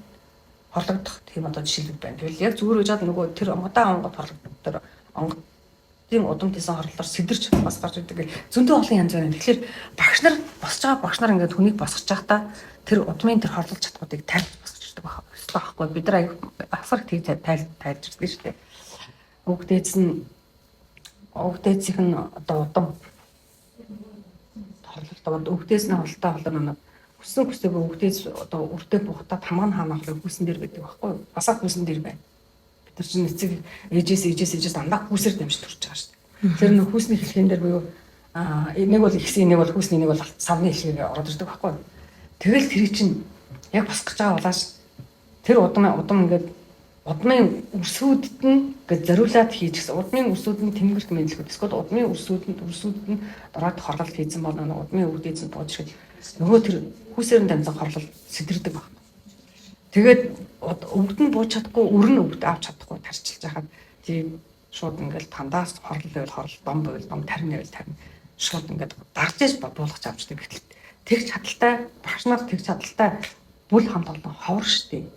B: хорлогдох тийм одоо жишээлбэл байна. Тэгвэл яг зүгээр үжаад нөгөө тэр онгодаа онгод хорлогдох тэр онгодын удам тийсэн хорлолоор сэтэрч бас гарч идэг. Зөндөө олон янз байна. Тэгэхээр багш нар босч байгаа багш нар ингээд хүнийг босгож байхдаа тэр удмын тэр хорлол чадхуудыг тайлж босгож ирдэг байхгүй. Бид нар асар их тайлж ирдэг шүү дээ. Өвгдээцийнх нь одоо удам хорлолтод өвгдээс нь холтой холор хүсээгүй өвгдээс одоо үрдээ буухтаа тамга нь хаана ахлаа хүүсэн дээр байдаг байхгүй юу? Басаа хүүсэн дээр байна. Бид нар чинь эцэг ээжээс дандаа хүүсээр дамжиж төрж байгаа шүү дээ. Тэр нэг хүүсний хэлхэн дээр буюу нэг бол ихсийн нэг бол хүүсний нэг бол савны хэлхийг ороод ирдэг байхгүй юу? Тэгэл тэр чинь яг босгож байгаа улааш тэр удам ингээд удмын өрсүүдэд нь гэж зориулаад хийж гисэн. Удмын өрсүүд нь тэмгэрт мэдлэхэд эсвэл удмын өрсүүд нь дороод хорлол хийсэн бол удмын өвдөөс нь бууж ирэхэд нөгөө тэр хүүсээр нь дамжсан хорлол сэтэрдэг байна. Тэгээд өвд нь бууж чадахгүй, өр нь өвд авч чадахгүй тарчилж байхад тийм шууд ингээд тандаас хорлол байвал хорлол, дом байвал дом, тарин байвал тарин шууд ингээд гарч иж буулгаж авчдаг. Гэтэл тэгж чадaltaй багш нар тэгж чадaltaй бүл хамт олон ховор штеп.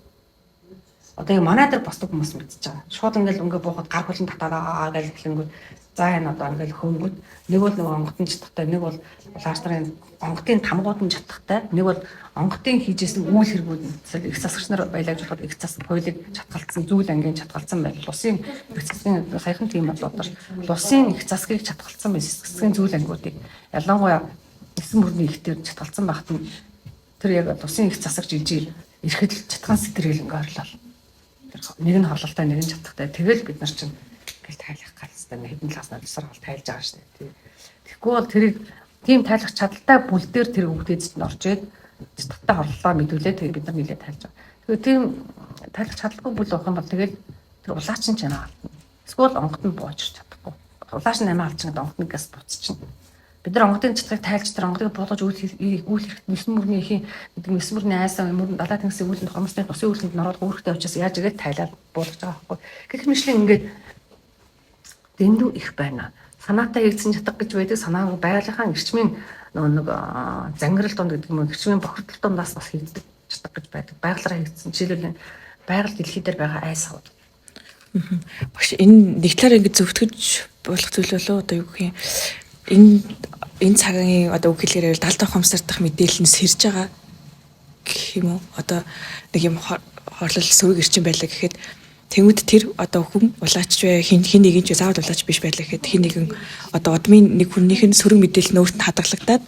B: Одоо яг манай дээр босдог хүмүүс мэдчихэж байгаа. Шууд ингээл өнгө буухад гар хөлн татаараа гэж хэлэнгүүт за энэ одоо ингээл хөнгөд нэг бол нөгөө онготын чадхтай, нэг бол улааш нарын онготын тамгууд нь чадхтай, нэг бол онготын хийжсэн үйл хэрэгүүд нь их засагч нар байлааж болоход их засаг хуулийг чатгалцсан, зүйл ангийн чатгалцсан байл. Улсын их засгийн саяхан тийм бодлоор улсын их засгийг чатгалцсан байсан засгийн зүйл ангиудыг ялангуяа эсэм мөрний ихтер чатгалцсан байхад нь тэр яг улсын их засагч ижил ирэхэд чатган сэтгэрэл ингээ орлоо. Нэг нь хорлолтой, нэг нь чадхтай. Тэгэл бид нар чинь ингээл тайлах галцтай хэдэн талаас нь тусар хол тайлж байгаа шүү дээ. Тэгэхгүй бол тэрийг тийм тайлах чадaltaй бүл дээр тэр өвдөж нь орж ирээд чадaltaй хорлолоо мэдүүлээ. Тэгээ бид нар нэлээд тайлж байгаа. Тэгэхээр тийм тайлах чадaltaгүй бүл болох юм бол тэгэл тэр улаач нь ч яна алдна. Эсвэл онгот нь буучирч чадахгүй. Улаач нь амиа алдчихад онгот нь газ буцчихна. Бид нар онгодын чадлыг тайлж тэр онгодыг буулгаж үйл хэрэгт нисэн мөрний ихийн гэдэг нисэн мөрний айсан мөрөнд далаа тэнгисийн үүлэнд хормосны тусын үүлэнд нороод үүрэгтэй учраас яаж игээд тайлаад буулгаж байгаа байхгүй. Гэх мэтлэн ингээд дэндүү их байна. Санаатай хийгдсэн чадах гэж байдаг. Санаа байгууллагын эрчмийн нэг зангирал донд гэдэг юм уу эрчмийн бохирдол дондаас бас хийгддэг чадах гэж байдаг. Байгууллагаараа хийгдсэн жишээлбэл байгаль дэлхий дээр байгаа айс хавд.
A: Багш энэ нэг талаар ингээд зөвтгөж болох зүйл болоо одоо юу гэх юм энэ цагийн одоо үг хэлээр 70 ухамсартах мэдээлэл нь сэрж байгаа гэх юм уу? Одоо нэг юм хорлол сувг эрчим байлаа гэхэд тэмүүд тэр одоо хүн улаач бай хин нэгэн ч заавал улаач биш байлаа гэхэд хин нэгэн одоо одмын нэг хүнийх нь сөрөг мэдээлэл нь өөрт нь хадгалагдаад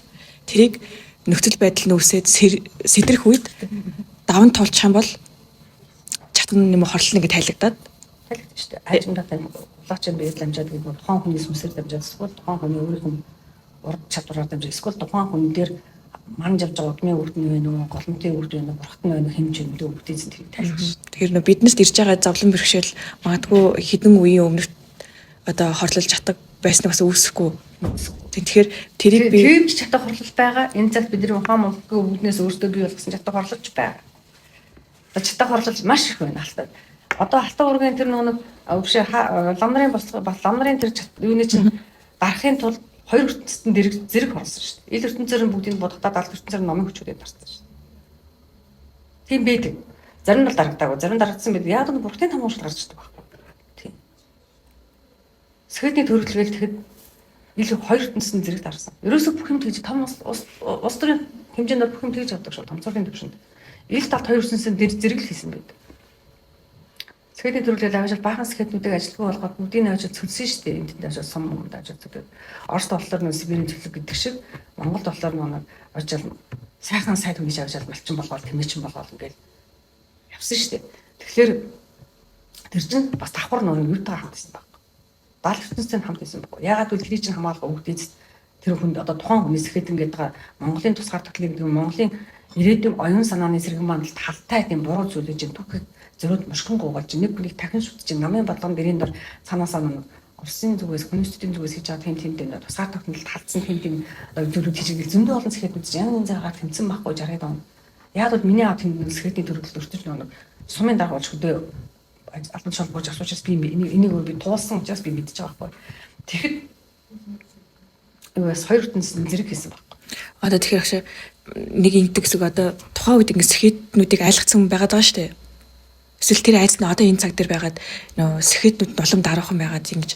A: тэрийг нөхцөл байдал нь үсээд сэтрэх үед даван тулчих юм бол чатган юм хорлол нэг тайлагдаад
B: тайлгдаж шүү дээ. Айжмдаа улаач юм биед дамжаад гэдэг тухайн хүний сүнсээр дамжаад эсвэл тухайн хүний өөрийнх нь урд чадвараар дамжаад эсвэл тухайн хүн дээр манж авч байгаа удмын үрд нь вэ нөө голомтын үрд вэ нөө бурхтны вэ нөө хэмж өндөө өвдөж тэрийг тайлбарлаж. Тэгэхээр
A: нөө биднэрт ирж байгаа зовлон бэрхшээл магадгүй хэдэн үеийн өмнө одоо хорлолж чаддаг байсныг бас үүсэхгүй. Тэгэхээр тэрийг би
B: тэгж чадах хорлол байгаа. Энэ цагт бидний ухаан монголын өвднөөс өөртөө бий болгосон чадах хорлолж байгаа. Чадах хорлол маш их байна алтаа. Одоо алтан ургийн тэр нэг өвшөө лам нарын лам нарын тэр юуны чинь гарахын тулд хоёр ертөнцийн зэрэг хорсон шүү дээ. Ил ертөнцийн бүгдийг бодохтаа 70 ертөнцийн номын хүчүүдээр дарсан шүү дээ. Тийм байдаг. Зарим нь дарагдаагүй, зарим дарагдсан байдаг. Яг нь бурхтын том уушил гарч ирдэг байхгүй. Тийм. Сэхэдний төрөлгөөл тэгэхэд ил хоёр ертөнцийн зэрэг дарсан. Ерөөсөө бүх юм тэгж том улс төрийн хэмжээнд бүх юм тэгж явдаг шүү томцоолын төвшөнд. Ил талд хоёр ертөнцийн зэрэг л хийсэн байдаг. Сэхэдний төрөлгөөл авчил баахан сэхэднүүдийг ажилгүй болгоод бүгдийг авчил цөлсөн шүү дээ. Энд дэвшээ сум юмд авчил цөлөө. Оросд болохоор нөө Сибирийн төлөв гэдэг шиг Монголд болохоор нөө очил сайхан сайд хүнийж авчил малчин болгоод тэмээчин болгоод ингээл явсан шүү дээ. Тэгэхээр тэр чинь бас давхар нөр юутай хамт байсан баг. 70 ертөнцийн хамт байсан баг. Ягаад гэвэл тэр чинь хамгаалах өвдөж тэр хүнд одоо тухайн хүний сэхэд ингээд байгаа Монголын тусгаар таглыг гэдэг Монголын ирээдүйн оюун санааны сэргэн мандалд халтай тийм буруу зүйл гэж түүхийг зөрөөд мушгин гуугаж нэг хүнийг дахин шүтж намын бодлогон дэрийн дор цаанаасаа нэг Оросын зүгээс коммунистийн зүгээс хийж байгаа тийм тусгаар тогтнолд халдсан тийм зүйлүүд хийж байгаа зөндөө олон сэхэдүүд янз янзаар тэмцэн байхгүй 60-аад он. Яг бол миний аав тийм сэхэдийн төрөлд өртөж нэг сумын дарга болж хөдөө албан тушаал бууж асуучаас би энийг би туулсан учраас би мэдчихэж байгаа байхгүй. Тэгэхэд бас хоёр ертөнцийн зэрэг хийсэн байхгүй.
A: Одоо тэгэхээр ахшаа нэг ингэдэг гэсэн одоо тухайн үед ингэ сэхэднүүдийг айлгцсан хүн байгаад байгаа шүү дээ. Эсвэл тэр айц нь одоо энэ цаг дээр байгаад нөө сэхэднүүд нулим дараахан байгаад ингэж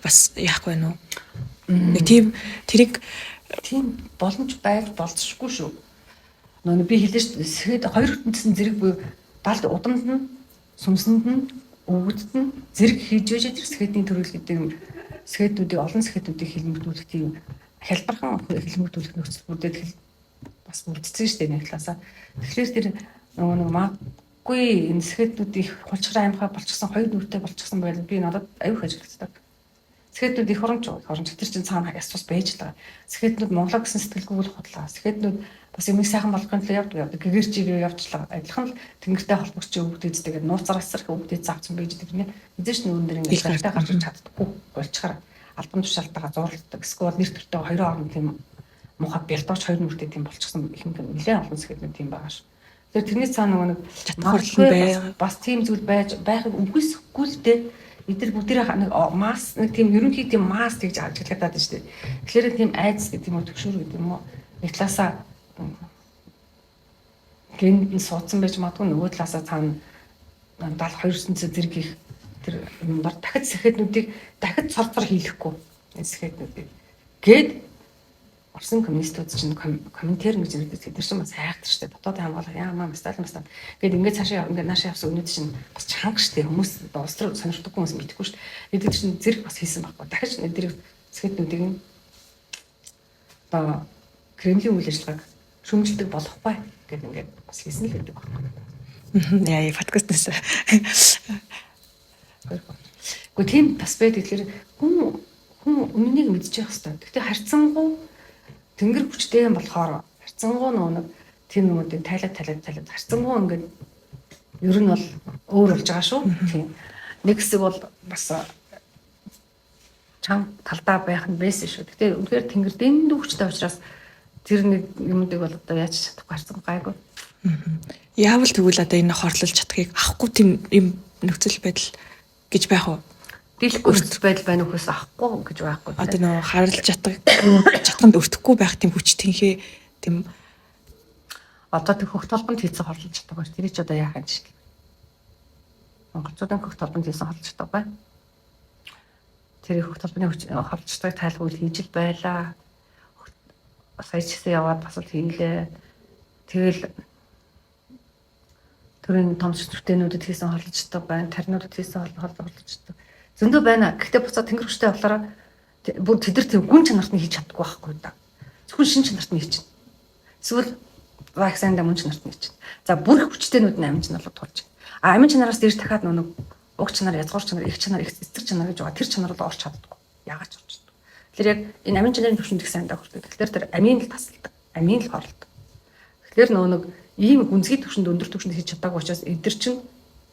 A: бас яахгүй нөө. Нэг тийм тэрийг
B: тийм боломж байж болцсохгүй шүү. Нөө би хэлсэн шүү дээ. Сэхэд хоёр ертөнцийн зэрэг буюу далд удамд нь сүмсэнд нь өвгөдд нь зэрэг хийж байж тэр сэхэдийн төрөл гэдэг юм. Сэхэднүүдийг олон сэхэднүүдийг хэлмэгдүүлэх тийм хялбархан хэлмэгдүүлэх нөхцөл бүрдээд бас үлдсэн шүү дээ нэг талаасаа. Тэгэхээр тэр нөгөө маггүй энэ сэхэднүүдийн хулчраа аймхаа болчихсон хоёр нүртэй болчихсон байл би надад аюух ажиглагддаг. Сэхэднүүд их оромж тэр чинь цаана ясвас байж л байгаа. Сэхэднүүд Монголоо гэсэн сэтгэлгүй л худлаа. Сэхэднүүд бас юм сайхан болгохын тулд явдаг. Гэгэрчиг явчлаа. Адилхан л тэнгэртэй холбогч өвгдөөдтэй гэдэг нууцаар эсрэх өвгдөөд заавцсан байж байгаа юм. Эзэж нь өндөр ингээд гартай гарч чаддаггүй болчихоор албан тушаалтайгаа зурлдаг. Эсвэл нэр төртөө хоёрын орон тийм муха бэлдооч хоёр нүртэй тийм болчихсон ихэнх нэлээд олон сэхэднүүд тийм байгаа ш. Тэр тэрний цаана нэг
A: чадхарлан
B: бас тийм зүйл байхыг үгүйсэхгүй л дээ. Эдгээр бүгдээ нэг масс нэг тийм ерөнхий тийм масс гэж ажиглагдаад байна шүү дээ. Тэгэхээр тийм айдас гэдэг юм уу төгшөр гэдэг юм уу нэг талаасаа гэнэд нь суудсан байж магадгүй нөгөө талаасаа цаана 72 зэрэг их тэр юм бар дахид сэхэднүүдийг дахид цорцор хийлэхгүй энэ сэхэднүүдийг гээд Орсын коммунистууд чинь комментэр гэж нэрлэдэг тэр чинь бас хайхдаг шүү дээ. Дотоодын хамгаалах яамаа сталин бастаа. Гээд ингээд цаашаа ингээд наашаа явсан өнөд чинь бас чанга шүү дээ. Хүмүүс улс төр сонирхдаггүй хүмүүс мэдхгүй шүү дээ. Эдгээр чинь зэрэг бас хийсэн байхгүй. Дахиж эдгээр сэхэднүүдийг нь одоо Кремлийн үйл ажиллагааг шүүмжилдэг болох бай гэдэг ингээд бас хийсэн л гэдэг байхгүй.
A: Яа, подкастнаас.
B: Гэхдээ тийм бас байдаг. Тэгэхээр хүн өмнөнийг мэдчих хэвээр. Гэхдээ харьцангуй тэнгэр хүчтэй юм болохоор харьцангуй нэг тийм юмуудыг тайлаад харьцангуй ингээд ер нь бол өөр болж байгаа шүү. Тийм. Нэг хэсэг бол бас чам талдаа байх нь байсан шүү. Гэхдээ үнэхээр тэнгэр дэндүү хүчтэй учраас тэр нэг юмдыг бол одоо яаж чадахгүй харцсан гайгүй.
A: Яавал тэгвэл одоо энэ хорлолж чадахыг авахгүй тийм юм нөхцөл байдал гэж байх уу?
B: Дийлэхгүй нөхцөл байдал байна уу гэхээс авахгүй гэж байхгүй.
A: Одоо нөө харалж чадханд өртөхгүй байх тийм хүч тэнхээ тийм
B: одоо тэр хөх толгонд хийсэн хорлолж чаддаг байж тэрий ч одоо яах юм шиг. Монголчуудын хөх толгонд хийсэн хорлолж чаддаг бай. Тэр хөх толгоны хорлолж чаддаг тайлбар хийж л байлаа. Сая чисээ яваад бас л хийлээ. Тэгэл төрийн том сүртэнүүдэд хийсэн хорлолж чаддаг байна. Тарнуудад хийсэн хорлолж чаддаг. Зөндөө байна. Гэхдээ буцаад тэнгэр хүчтэй болохоор бүр тэдэр тийм гүн чанарт нь хийж чаддаггүй байхгүй да. Зөвхөн шин чанарт нь хийж чинь. Эсвэл ваксанда мөн чанарт нь хийж чинь. За бүр их хүчтэйнүүд нь амин чанар руу тулж чинь. Амин чанараас дээрж дахиад нэг уг чанар, язгуур чанар, их чанар, эцэг чанар гэж байгаа. Тэр чанар руу орч чаддаггүй. Яагаад ч орч чаддаггүй. Тэгэхээр яг энэ амин чанарын төвшөнд их сайндаа хүрдэг. Тэгэхээр тэр амин л тасалдаг. Амин л хорлдог. Тэгэхээр нэг ийм гүнзгий төвшөнд өндөр төвшөнд хийж чадаагүй учраас эдгэр чинь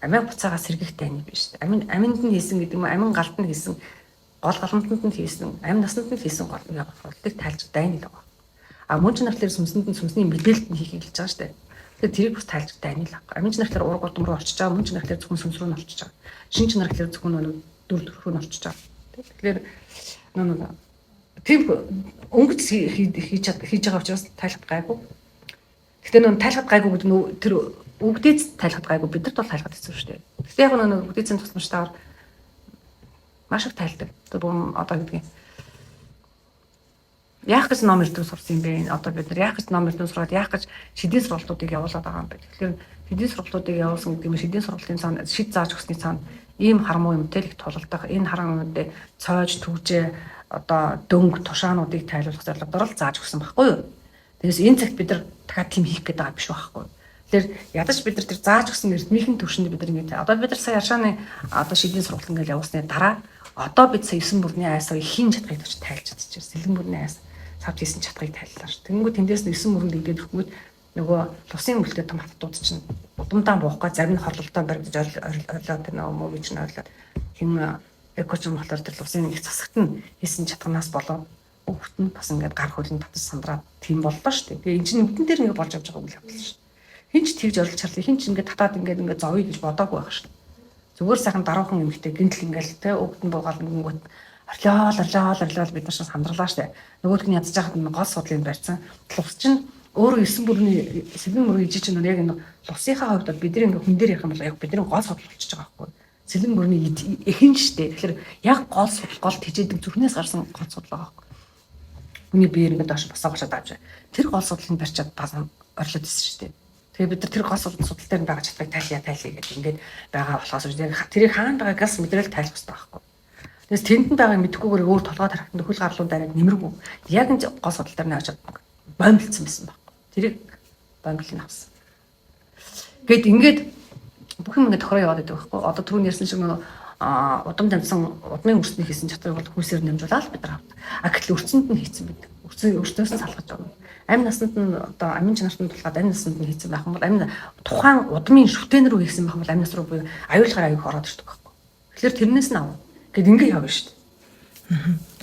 B: амиа буцаага сэргэх тайны биш. Аминд нь хийсэн гэдэг юм амин галд нь хийсэн гол галантанд нь хийсэн амин наснанд нь хийсэн гол хорлолтыг тайлж дайны л байгаа. А мөн ч нартлэр сүмсэнд нь сүмсний мэдээлэлт нь хийхийг хэлж байгаа шүү дээ. Тэгэхээр тэрийг бас тайлж дайны л байгаа. Амин ч нартлэр ураг удам руу орчиж байгаа, мөн ч нартлэр зөвхөн сүмс рүү нь орчиж байгаа. Шин ч нартлэр зөвхөн дүр төрхөөр нь орчиж байгаа. Тэгэхээр тийм өнгөц хийж байгаа учраас тайлах гайгүй. Гэхдээ тайлахад гайгүй гэдэг нь тэр үгдээц тайлахад гайгүй бидэрт бол тайлахад хэцүү шүү дээ. Гэхдээ яг нэг үгдээцэн тусламжтайгаар маш их тайлдаг. Тэр бүм одоо гэдэг юм. Яах гэж ном эрдэнэ сурсан юм бэ? Одоо бид нар яах гэж ном эрдэнэ сураад яах гэж шидийн сургалтуудыг явуулаад байгаа юм бэ? Тэгэхээр шидийн сургалтуудыг явуулсан гэдэг нь шидийн сургалтын цаана шид зааж өгсөний цаана ийм харамуу юмтэй л их тулалдах, энэ харам юмдээ цоож түгжээ одоо дөнгө тушаануудыг тайлбарлах зорилгоор л зааж өгсөн байхгүй юу? Тэгээс энэ цагт бид нар дахиад тийм хийх гээд байгаа биш байхгүй юу? Тэгэхээр ядаж бид нар тэр зааж өгсөн эрдмийнхэн төвшөнд бид нар ингэ одоо бид нар сая Аршааны одоо шидийн сургалт ингээл явуулсны дараа одоо бид сая 9 бүрний айсаа хийн чадахыг төвч тайлж чадчихсан. Сэлгэн бүрний айс цавд хийсэн чатгыг тайллаа ш. Тэнгүү тэндээс нь 9 мөрөнд идээд өгөхгүйд нөгөө тусын мөлтэй том хатууд чинь удамдаа буухгаа зарим нь хорлолтой баригдаж орлоод тэр нөгөө мөг чинь орлоод хин экочм болохоор тэр тусын их засагт нь хийсэн чатганаас болоод өгт нь бас ингээд гар хөлөнд татаж сандраад тийм боллоо ш. Тэгээ энэ чинь нүдэн дээр ингээд болж авч байгаа үйл явдал ш. Хин ч тэгж орлож чарлаа. Хин ч ингээд татаад ингээд зовё гэж бодоогүй байх ш. Зүгээр сайхан даруухан эмхтэй гинтл ингээл те өгдөн буугаал нэгэн орлоо бид нар сандралаа штэ. Нөгөөдг нь ядаж хахад гол судлыг барьсан. Лус чинь өөрөө 9 бүрний сэлэн мөрөө ижиж чинь яг энэ лусынхаа хувьд бидний ингээ хүн дээр ярих юм бол яг бидний гол судал болчихж байгаа байхгүй. Сэлэн мөрний эхэн штэ. Тэгэхээр яг гол судал гол тижээдэг зүрхнээс гарсан гол судал байгаа байхгүй. Хүний биеэр ингээ доош босоогочод авч. Тэр гол судлыг барьчаад бас орлоод ирсэн штэ. Тэгээ бид нар тэр гол судал дээр байгаа чатгыг тайлъя гэдэг ингээд байгаа болохоос яг тэрийг хаана байгаа газ мэдрэл тайлах хэрэгтэй байхгүй. Тэгээс тэнд нь байгааг мэдэхгүйгээр өөр толгой тарахтанд хөл гарлуун дараад нэмэргүй. Яг энэ гол судал дээр нь очиод бомблцсан байсан байхгүй. Тэрийг бомблыг авсан. Гэт ингээд бүх юм ингээд тохироо яваад байдаг байхгүй. Одоо түрүүн ярьсан шиг нөгөө удам дамжсан удмын өрсөний хийсэн чатгыг бол хүүсээр нэмжуулаад бид нар авдаг. Гэтэл өрцөнд нь хийсэн байдаг. Өрцөөс нь салгаж байгаа. Амин насанд нь одоо амин чанарт нь тулгаад амин насанд нь хийсэн байх юм бол амин тухайн удмын шүтэн рүү хийсэн байх юм бол амин нас руу буюу аюулгаар аюух ороод ирдэг байхгүй. Тэгэхээр тэрнээс нь ав. Гэт ингэ явна шүү дээ.